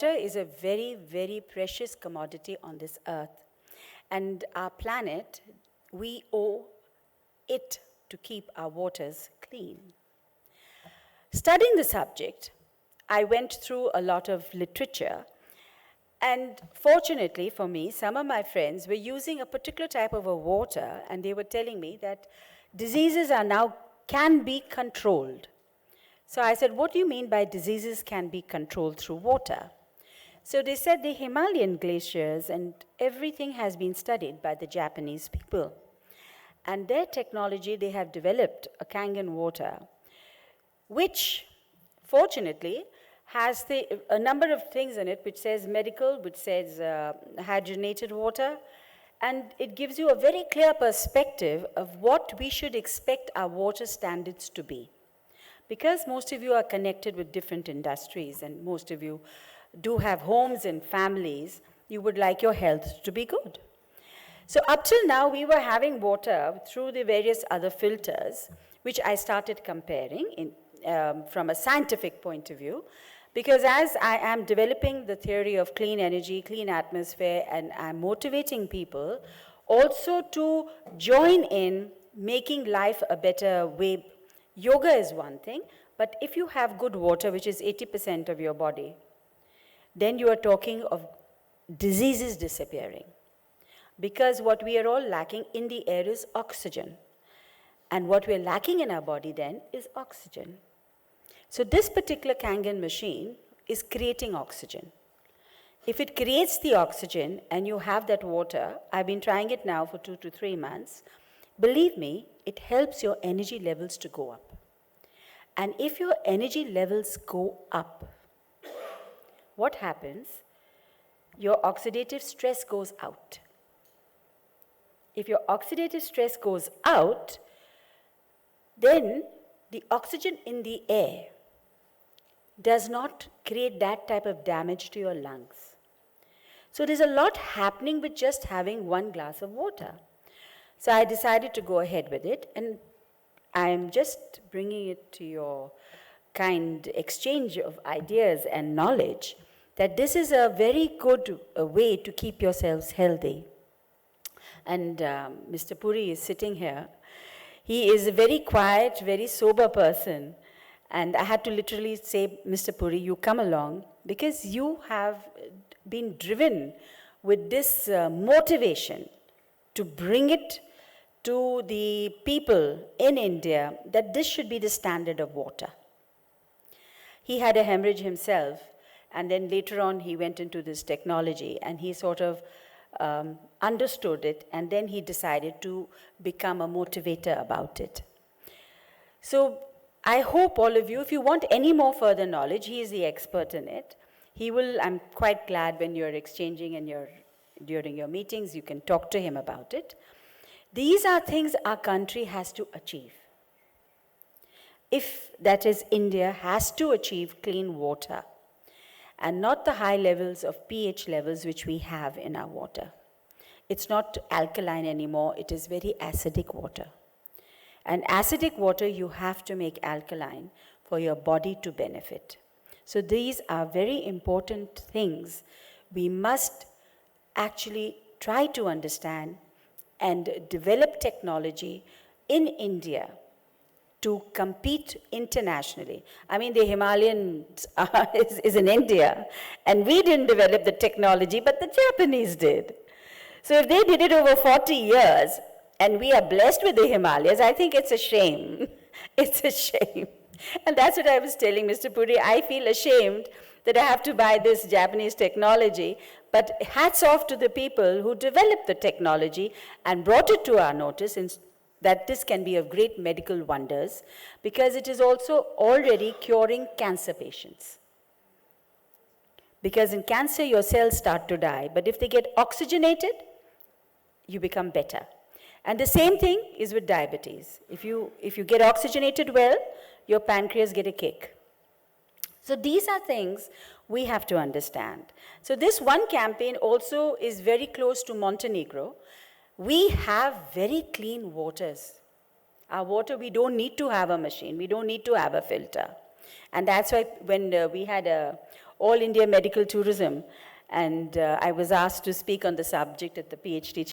Water is a very, very precious commodity on this earth. And our planet, we owe it to keep our waters clean. Studying the subject, I went through a lot of literature, and fortunately for me, some of my friends were using a particular type of a water, and they were telling me that diseases can be controlled. So I said, what do you mean by diseases can be controlled through water? So they said the Himalayan glaciers and everything has been studied by the Japanese people. And their technology, they have developed a Kangen water, which fortunately has a number of things in it, which says medical, which says hydrogenated water, and it gives you a very clear perspective of what we should expect our water standards to be. Because most of you are connected with different industries, and most of you do have homes and families, you would like your health to be good. So up till now, we were having water through the various other filters, which I started comparing from a scientific point of view, because as I am developing the theory of clean energy, clean atmosphere, and I'm motivating people also to join in making life a better way. Yoga is one thing, but if you have good water, which is 80% of your body, then you are talking of diseases disappearing. Because what we are all lacking in the air is oxygen. And what we are lacking in our body then is oxygen. So this particular Kangen machine is creating oxygen. If it creates the oxygen and you have that water, I've been trying it now for 2 to 3 months, believe me, it helps your energy levels to go up. And if your energy levels go up, what happens? Your oxidative stress goes out. If your oxidative stress goes out, then the oxygen in the air does not create that type of damage to your lungs. So there's a lot happening with just having 1 glass of water. So I decided to go ahead with it, and I'm just bringing it to your kind exchange of ideas and knowledge that this is a very good way to keep yourselves healthy. And Mr. Puri is sitting here. He is a very quiet, very sober person. And I had to literally say, Mr. Puri, you come along, because you have been driven with this motivation to bring it to the people in India that this should be the standard of water. He had a hemorrhage himself, and then later on he went into this technology, and he sort of understood it, and then he decided to become a motivator about it. So I hope all of you, if you want any more further knowledge, he is the expert in it. He will, I'm quite glad when you're exchanging and during your meetings, you can talk to him about it. These are things our country has to achieve. If, that is, India has to achieve clean water, and not the high levels of pH levels which we have in our water. It's not alkaline anymore, it is very acidic water. And acidic water you have to make alkaline for your body to benefit. So these are very important things we must actually try to understand and develop technology in India to compete internationally. I mean, the Himalayans is in India, and we didn't develop the technology, but the Japanese did. So if they did it over 40 years, and we are blessed with the Himalayas, I think it's a shame. It's a shame. And that's what I was telling Mr. Puri. I feel ashamed that I have to buy this Japanese technology, but hats off to the people who developed the technology and brought it to our notice, that this can be of great medical wonders, because it is also already curing cancer patients. Because in cancer, your cells start to die, but if they get oxygenated, you become better. And the same thing is with diabetes. If you get oxygenated well, your pancreas get a kick. So these are things we have to understand. So this one campaign also is very close to Montenegro. We have very clean waters. Our water, we don't need to have a machine. We don't need to have a filter. And that's why when we had a all India medical tourism. And I was asked to speak on the subject at the PhD